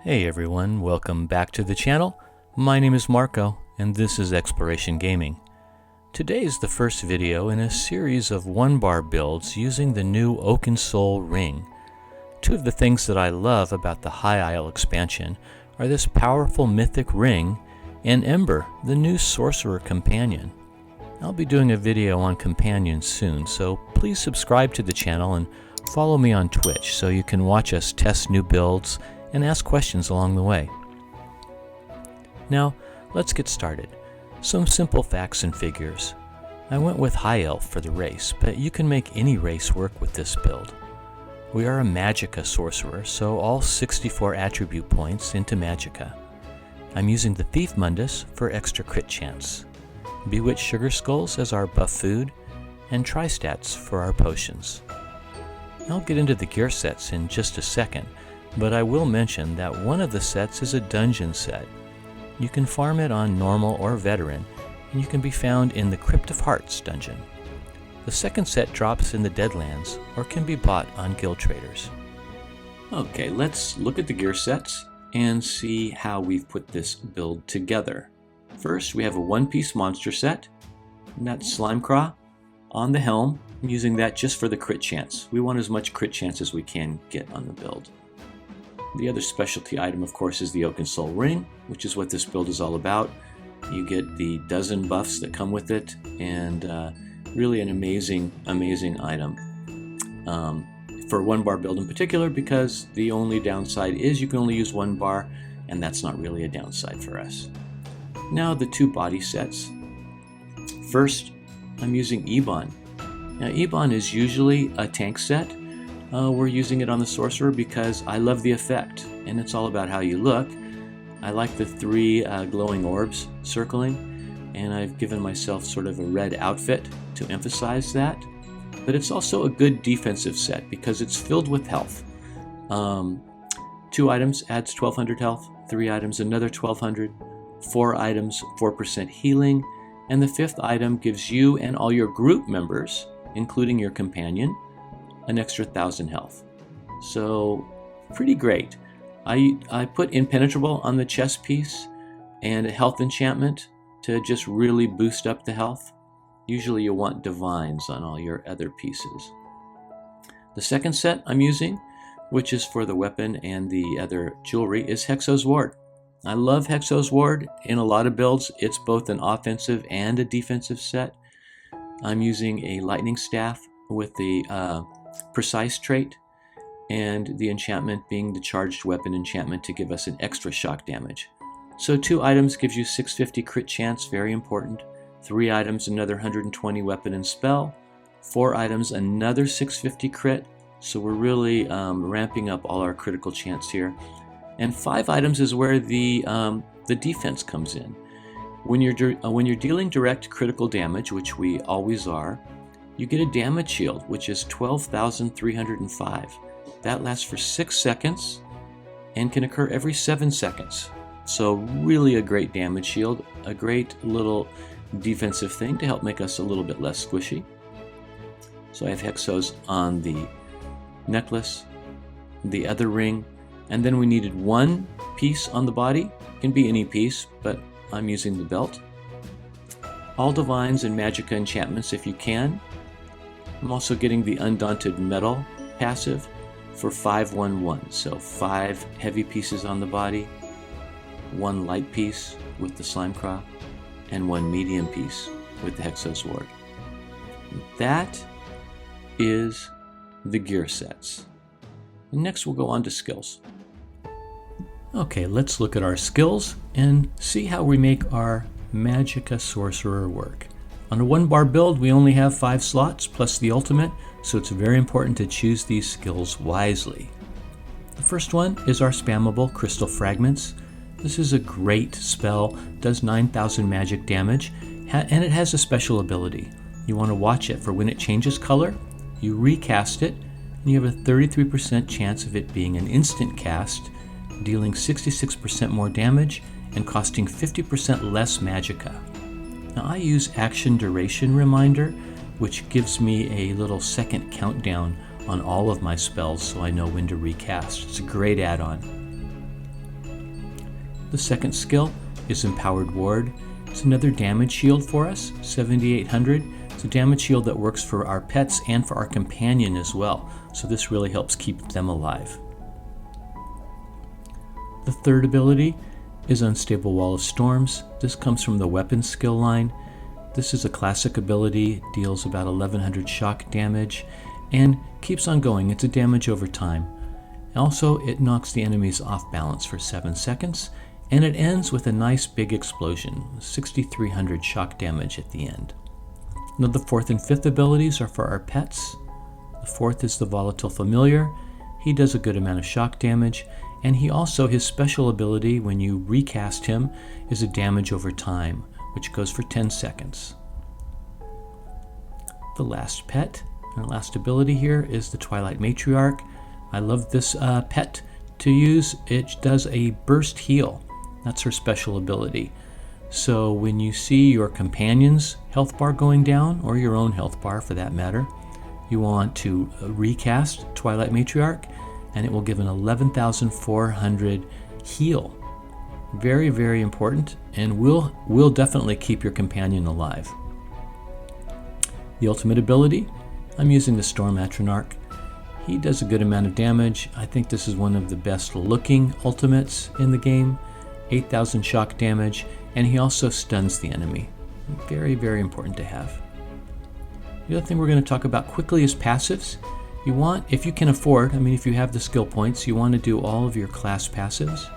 Hey everyone, welcome back to the channel. My name is Marco, and this is Exploration Gaming. Today is the first video in a series of one-bar builds using the new Oakensoul Ring. Two of the things that I love about the High Isle expansion are this powerful mythic ring and Ember, the new sorcerer companion. I'll be doing a video on companions soon, so please subscribe to the channel and follow me on Twitch so you can watch us test new builds and ask questions along the way. Now, let's get started. Some simple facts and figures. I went with High Elf for the race, but you can make any race work with this build. We are a Magika Sorcerer, so all 64 attribute points into Magika. I'm using the Thief Mundus for extra crit chance, Bewitched Sugar Skulls as our buff food, and Tri-Stats for our potions. I'll get into the gear sets in just a second, but I will mention that one of the sets is a dungeon set. You can farm it on normal or veteran, and you can be found in the Crypt of Hearts dungeon. The second set drops in the Deadlands or can be bought on guild traders. Okay, let's look at the gear sets and see how we've put this build together. First, we have a one-piece monster set, and that's Slimecraw on the helm. I'm using that just for the crit chance. We want as much crit chance as we can get on the build. The other specialty item, of course, is the Oakensoul Ring, which is what this build is all about. You get the dozen buffs that come with it, and really an amazing item. For one bar build in particular, because the only downside is you can only use one bar, and that's not really a downside for us. Now the two body sets. First, I'm using Ebon. Now Ebon is usually a tank set. We're using it on the sorcerer because I love the effect, and it's all about how you look. I like the three glowing orbs circling, and I've given myself sort of a red outfit to emphasize that. But it's also a good defensive set because it's filled with health. 2 items adds 1200 health, 3 items another 1200, 4 items 4% healing, and the 5th item gives you and all your group members, including your companion, an extra 1000 health. So pretty great. I put Impenetrable on the chest piece and a health enchantment to just really boost up the health. Usually you want Divines on all your other pieces. The second set I'm using, which is for the weapon and the other jewelry, is Hexo's Ward. I love Hexo's Ward. In a lot of builds, it's both an offensive and a defensive set. I'm using a lightning staff with the precise trait, and the enchantment being the charged weapon enchantment to give us an extra shock damage. So 2 items gives you 650 crit chance, very important. 3 items, another 120 weapon and spell. 4 items, another 650 crit. So we're really ramping up all our critical chance here. And 5 items is where the defense comes in. When you're dealing direct critical damage, which we always are, you get a damage shield, which is 12,305. That lasts for 6 seconds and can occur every 7 seconds. So really a great damage shield, a great little defensive thing to help make us a little bit less squishy. So I have Hexos on the necklace, the other ring, and then we needed 1 piece on the body. It can be any piece, but I'm using the belt. All Divines and Magika enchantments if you can. I'm also getting the Undaunted Metal passive for 511, so 5 heavy pieces on the body, 1 light piece with the Slimecraw, and 1 medium piece with the Hexo's Ward. That is the gear sets. And next we'll go on to skills. Okay, let's look at our skills and see how we make our Magika Sorcerer work. On a 1-bar build, we only have 5 slots plus the ultimate, so it's very important to choose these skills wisely. The first one is our spammable Crystal Fragments. This is a great spell, does 9,000 magic damage, and it has a special ability. You want to watch it for when it changes color, you recast it, and you have a 33% chance of it being an instant cast, dealing 66% more damage and costing 50% less magicka. Now I use Action Duration Reminder, which gives me a little second countdown on all of my spells so I know when to recast. It's a great add-on. The second skill is Empowered Ward. It's another damage shield for us, 7,800. It's a damage shield that works for our pets and for our companion as well, so this really helps keep them alive. The third ability is Unstable Wall of Storms. This comes from the weapons skill line. This is a classic ability, deals about 1100 shock damage, and keeps on going. It's a damage over time. Also, it knocks the enemies off balance for 7 seconds, and it ends with a nice big explosion, 6,300 shock damage at the end. Now the fourth and fifth abilities are for our pets. The fourth is the Volatile Familiar. He does a good amount of shock damage, and he also, his special ability when you recast him is a damage over time, which goes for 10 seconds. The last pet, our last ability here, is the Twilight Matriarch. I love this pet to use. It does a burst heal. That's her special ability. So when you see your companion's health bar going down, or your own health bar for that matter, you want to recast Twilight Matriarch, and it will give an 11,400 heal. Very, very important, and will definitely keep your companion alive. The ultimate ability, I'm using the Storm Atronach. He does a good amount of damage. I think this is one of the best looking ultimates in the game. 8,000 shock damage, and he also stuns the enemy. Very, very important to have. The other thing we're going to talk about quickly is passives. You want, if you can afford, if you have the skill points, you want to do all of your class passives.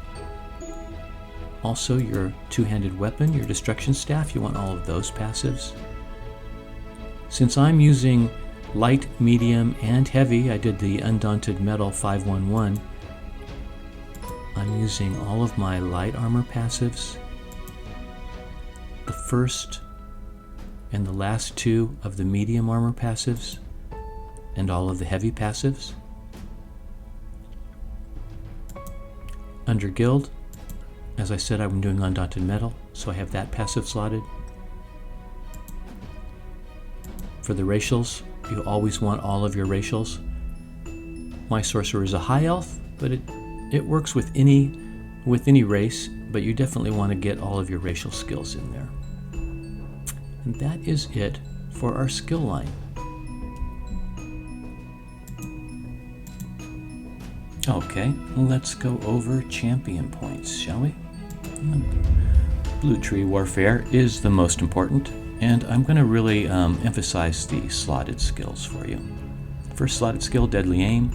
Also your two-handed weapon, your destruction staff, you want all of those passives. Since I'm using light, medium, and heavy, I did the Undaunted Metal 511, I'm using all of my light armor passives, the first and the last two of the medium armor passives, and all of the heavy passives. Under guild, as I said, I'm doing Undaunted Metal, so I have that passive slotted. For the racials, you always want all of your racials. My sorcerer is a high elf, but it works with any race, but you definitely want to get all of your racial skills in there. And that is it for our skill line. Okay, let's go over champion points, shall we? Blue Tree Warfare is the most important, and I'm going to really emphasize the slotted skills for you. First slotted skill, Deadly Aim.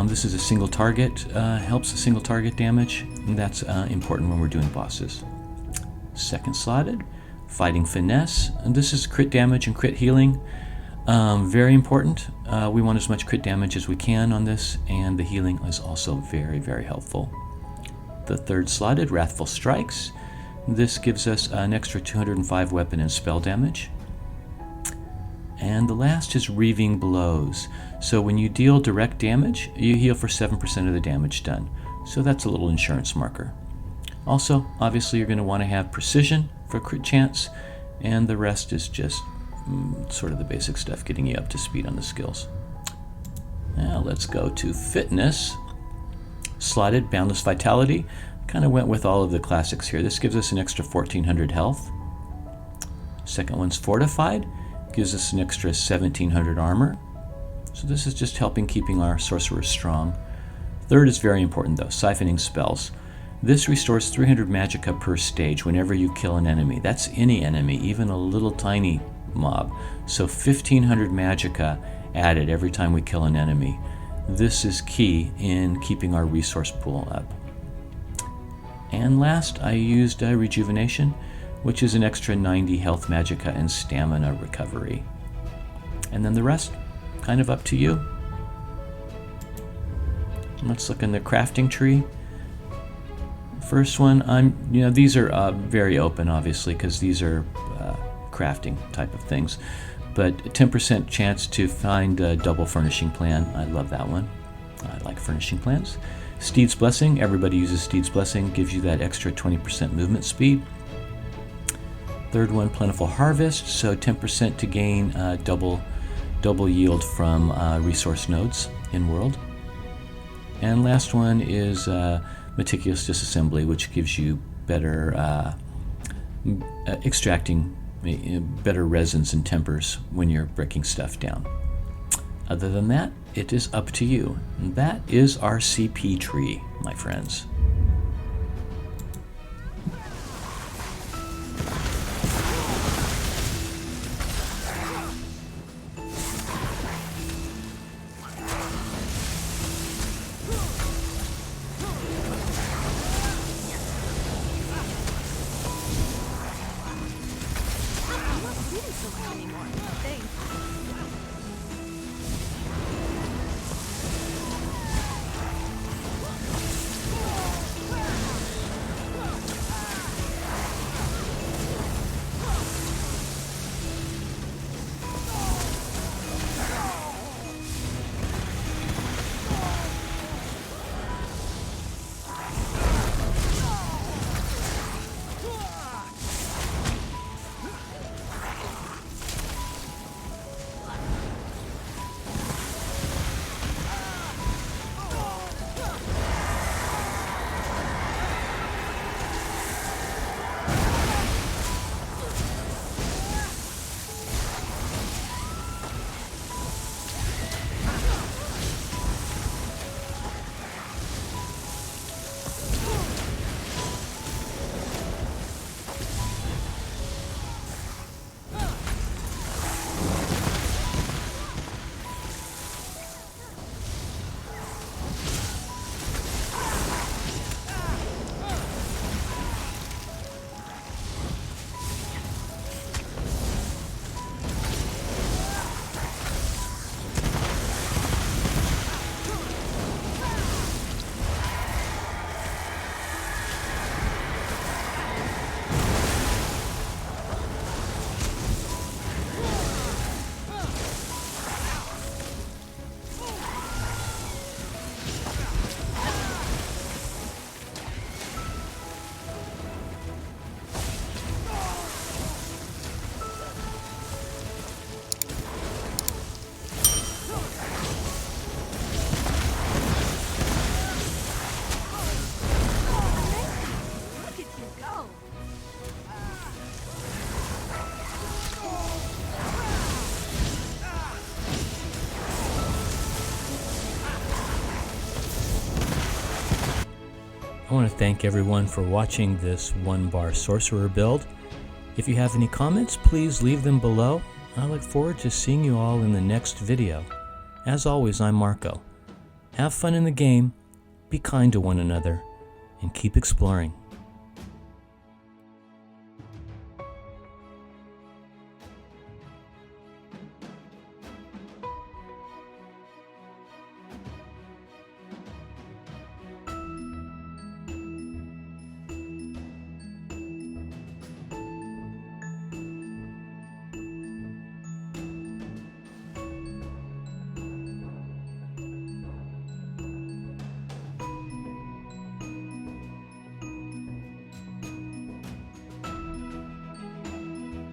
This is a single target, helps a single target damage, and that's important when we're doing bosses. Second slotted, Fighting Finesse, and this is crit damage and crit healing. Very important. We want as much crit damage as we can on this, and the healing is also very, very helpful. The third slotted, Wrathful Strikes. This gives us an extra 205 weapon and spell damage. And the last is Reaving Blows. So when you deal direct damage, you heal for 7% of the damage done. So that's a little insurance marker. Also, obviously you're going to want to have Precision for crit chance, and the rest is just sort of the basic stuff, getting you up to speed on the skills. Now let's go to Fitness. Slotted, Boundless Vitality. Kind of went with all of the classics here. This gives us an extra 1,400 health. Second one's Fortified. Gives us an extra 1,700 armor. So this is just helping keeping our sorcerers strong. Third is very important though, Siphoning Spells. This restores 300 magicka per stage whenever you kill an enemy. That's any enemy, even a little tiny mob. So 1,500 magicka added every time we kill an enemy. This is key in keeping our resource pool up. And last, I used Rejuvenation, which is an extra 90 health magicka and stamina recovery. And then the rest, kind of up to you. Let's look in the crafting tree. First one, these are very open, obviously, because these are crafting type of things. But 10% chance to find a double furnishing plan. I love that one. I like furnishing plans. Steed's Blessing, everybody uses Steed's Blessing, gives you that extra 20% movement speed. Third one, Plentiful Harvest, so 10% to gain double yield from resource nodes in world. And last one is meticulous disassembly, which gives you better extracting better resins and tempers when you're breaking stuff down. Other than that, it is up to you. And that is our CP tree, my friends. I want to thank everyone for watching this 1-bar sorcerer build. If you have any comments, please leave them below. I look forward to seeing you all in the next video. As always, I'm Marco. Have fun in the game, be kind to one another, and keep exploring.